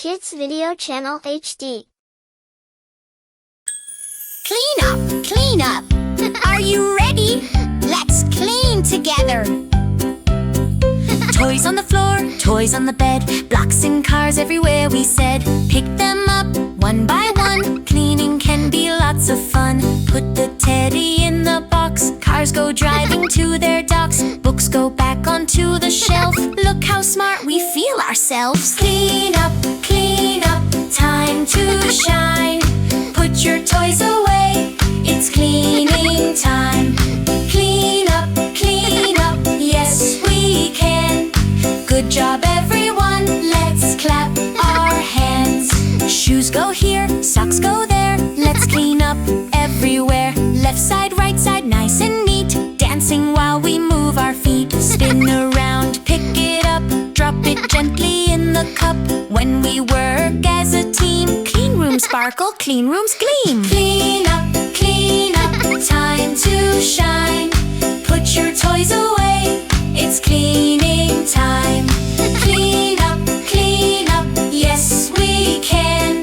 Kids Video Channel HD. Clean up, clean up. Are you ready? Let's clean together. Toys on the floor, toys on the bed, blocks and cars everywhere we said. Pick them up one by one. Cleaning can be lots of fun. Put the teddy in the box. Cars go driving to their docks. Books go back onto the shelf. Look how smart we feel ourselves. Clean up, time to shine. Put your toys away. It's cleaning time. Clean up, yes we can. Good job everyone, let's clap our hands. Shoes go here, socks go there. Let's clean up everywhere. Left side, right side, nice and neat. Dancing while we move our feet. Spin around, pick it up. Drop it gently in the cup. When we work as a team, clean rooms sparkle, clean rooms gleam. Clean up, time to shine. Put your toys away, it's cleaning time. Clean up, yes we can.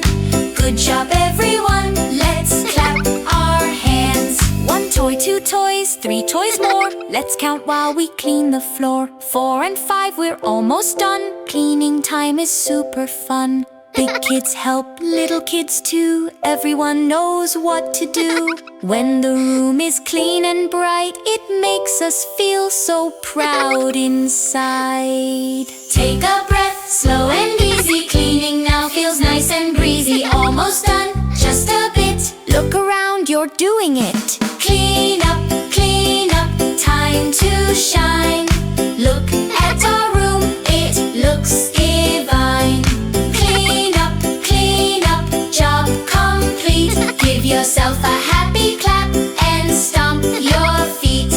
Good job everyone, let's clap our hands. 1 toy, 2 toys, 3 toys more. Let's count while we clean the floor. 4 and 5, we're almost done. Cleaning time is super fun. Big kids help little kids too. Everyone knows what to do. When the room is clean and bright, it makes us feel so proud inside. Take a breath, slow and easy. Cleaning now feels nice and breezy. Almost done, just a bit. Look around, you're doing it. Clean up, time to shine. Look at our room, it looks divine. Job complete. Give yourself a happy clap and stomp your feet.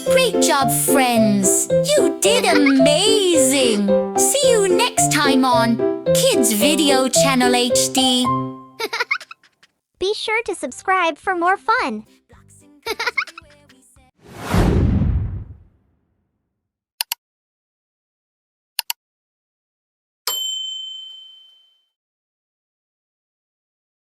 Great job, friends. You did amazing. See you next time on Kids Video Channel HD. Be sure to subscribe for more fun.